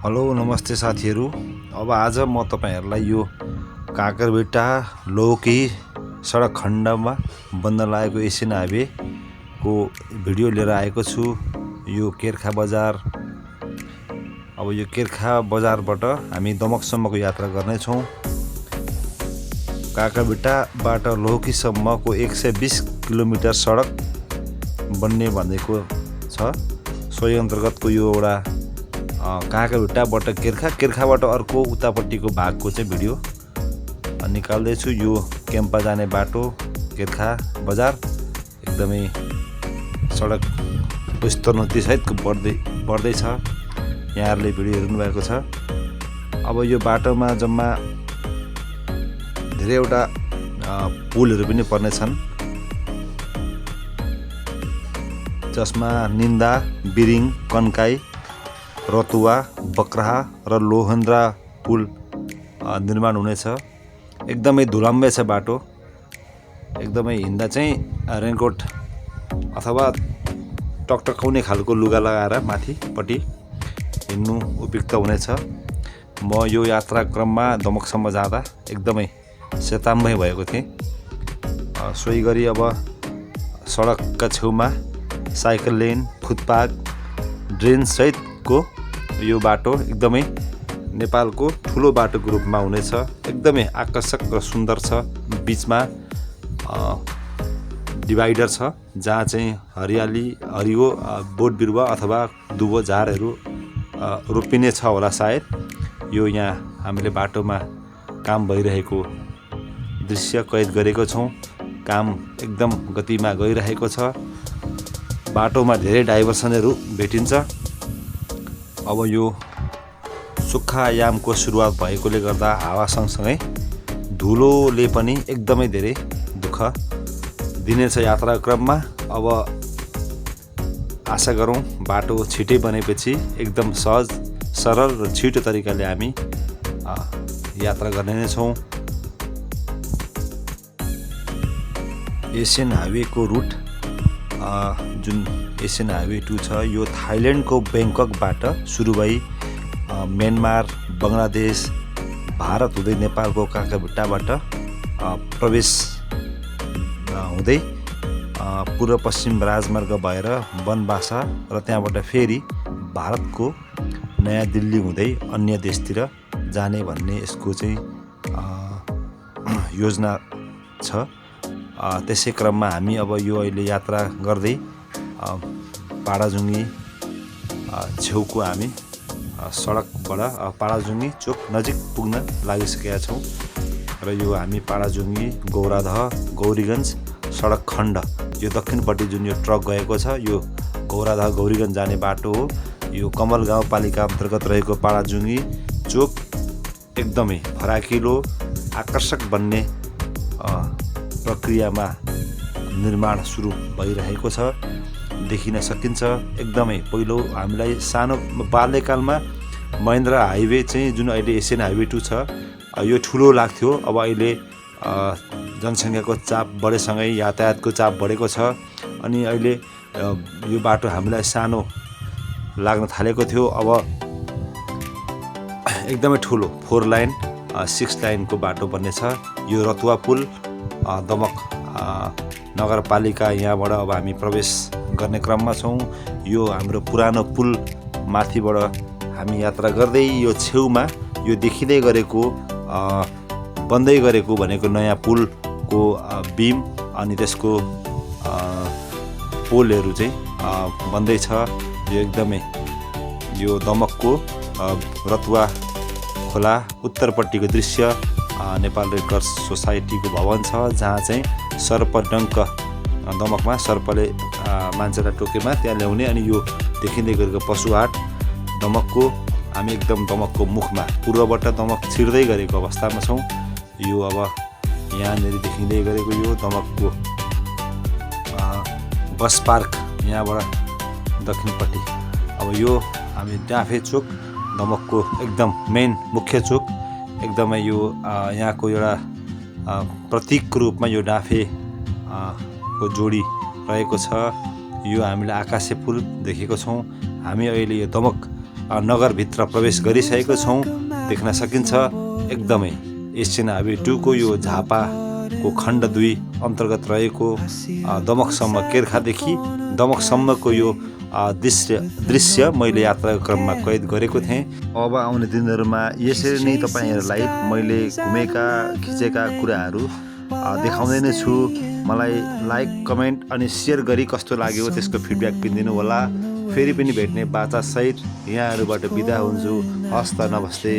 Hello नमस्ते साथीहरू। अब आज म तपाईहरुलाई यो काँकरभिट्टा लौकी सडक खण्डमा बन्न लागेको एसियन हाइवे को भिडियो लिएर आएको छु। यो केर्खा बजार। अब यो केर्खा बजारबाट हामी दमकसम्मको यात्रा गर्ने छौं। काँकरभिट्टाबाट लौकीसम्मको 120 किलोमिटर सडक बन्ने भनेको छ। सोही अन्तर्गतको यो एउटा काँकरभिट्टाबाट केर्खाबाट अर्को उतापट्टिको भागको चाहिँ भिडियो निकाल्दै छु। यो क्याम्पा जाने बाटो केर्खा बजार एकदमै सडक स्तरोन्नति सहित बढ्दै छ। यहाँहरुले भिडियो हेर्नु भएको छ। अब यो बाटोमा जम्मा धेरैवटा पुलहरु पनि पर्ने छन्, जसमा निन्दा, बिरिङ, कन्काई, रतुवा, बक्राहा र लोहन्द्रा पुल निर्माण हुनेछ। एकदमै धुलम्बे छ बाटो। एकदमै हिँड्दा चाहिँ रेनकोट अथवा टकटकाउने खालको लुगा लगाएर माथिपट्टि हिँड्नु उपयुक्त हुनेछ। म यो यात्रा क्रममा दमकसम्म जाँदा एकदमै सेताम्बै भएको थिएँ। सोही गरी अब सडकका छेउमा साइकल लेन, फुटपाथ, ड्रेन सहितको यो बाटो एकदमै नेपालको ठुलो बाटोको रूपमा हुनेछ। एकदमै आकर्षक र सुन्दर छ। बीचमा डिभाइडर छ जहाँ चाहिँ हरियो बोट बिरुवा अथवा दुबो झारहरू रोपिने छ होला सायद। यो यहाँ हामीले बाटोमा काम भइरहेको दृश्य कैद गरेको छौं। काम एकदम गतिमा गइरहेको छ। बाटोमा धेरै डाइभर्सनहरू भेटिन्छ। अब यो सुक्खा यामको सुरुवात भएकोले गर्दा हावा सँगसँगै धुलोले पनि एकदमै धेरै दुःख दिनेछ यात्रा क्रममा। अब आशा गरौँ बाटो छिटै बनेपछि एकदम सहज, सरल र छिटो तरिकाले हामी यात्रा गर्ने नै छौँ। एसियन हाइवेको रुट जुन एसियन हाइवे 2 छ, यो थाइल्यान्डको ब्याङ्ककबाट सुरु भई म्यानमार, बङ्गलादेश, भारत हुँदै नेपालको काँकरभिट्टाबाट प्रवेश हुँदै पूर्व पश्चिम राजमार्ग भएर बनबासा र त्यहाँबाट फेरि भारतको नयाँ दिल्ली हुँदै अन्य देशतिर जाने भन्ने यसको चाहिँ योजना छ। त्यसै क्रममा हामी अब यो अहिले यात्रा गर्दै पाडाजुङ्गी छेउको हामी सडकबाट पाडाजुङ्गी चोक नजिक पुग्न लागिसकेका छौँ। र यो हामी पाडाजुङ्गी, गौरादह, गौरीगञ्ज सडक खण्ड, यो दक्षिणपट्टि जुन यो ट्रक गएको छ, यो गौरादह गौरीगञ्ज जाने बाटो हो। यो कमल गाउँपालिका अन्तर्गत रहेको पाडाजुङ्गी चोक एकदमै फराकिलो, आकर्षक बन्ने प्रक्रियामा निर्माण सुरु भइरहेको छ, देखिन सकिन्छ। एकदमै पहिलो हामीलाई सानो बाल्यकालमा महेन्द्र हाइवे चाहिँ जुन अहिले एसियन हाइवे 2 छ, यो ठुलो लाग्थ्यो। अब अहिले जनसङ्ख्याको चाप बढेसँगै यातायातको चाप बढेको छ अनि अहिले यो बाटो हामीलाई सानो लाग्न थालेको थियो। अब एकदमै ठुलो 4 लाइन 6 लाइनको बाटो बन्नेछ। यो रतुवा पुल दमक नगरपालिका यहाँबाट अब हामी प्रवेश गर्ने क्रममा छौँ। यो हाम्रो पुरानो पुल माथिबाट हामी यात्रा गर्दै यो छेउमा यो देखिँदै गरेको बन्दै गरेको भनेको नयाँ पुलको बिम अनि त्यसको पोलहरू चाहिँ बन्दैछ। यो एकदमै यो दमकको रतुवा खोला उत्तरपट्टिको दृश्य नेपाल रेड क्रस सोसाइटीको भवन छ, जहाँ चाहिँ सर्पडङ्क दमकमा सर्पले मान्छेलाई टोकेमा त्यहाँ ल्याउने अनि यो देखिँदै गरेको पशुहाट दमकको हामी एकदम दमकको मुखमा पूर्वबाट दमक छिर्दै गरेको अवस्थामा छौँ। यो अब यहाँनिर देखिँदै गरेको यो दमकको बस पार्क यहाँबाट दक्षिणपट्टि। अब यो हामी डाँफे चोक दमकको एकदम मेन मुख्य चोक। एकदमै यो यहाँको एउटा प्रतीकको रूपमा यो डाँफे को जोडी रहेको छ। यो हामीले आकाशे पुल देखेको छौँ। हामी अहिले यो दमक नगरभित्र प्रवेश गरिसकेको छौँ देख्न सकिन्छ। एकदमै एसियन हाइवे 2 को यो झापाको खण्ड 2 अन्तर्गत रहेको दमकसम्म केर्खादेखि दमकसम्मको यो दृश्य मैले यात्राको क्रममा कैद गरेको थिएँ। अब आउने दिनहरूमा यसरी नै तपाईँहरूलाई मैले घुमेका खिचेका कुराहरू देखाउँदै नै छु। मलाई लाइक कमेन्ट अनि सेयर गरी कस्तो लाग्यो त्यसको फिडब्याक पनि दिनु होला। फेरि पनि भेट्ने बाचासहित यहाँहरूबाट बिदा हुन्छु। हस्त नमस्ते।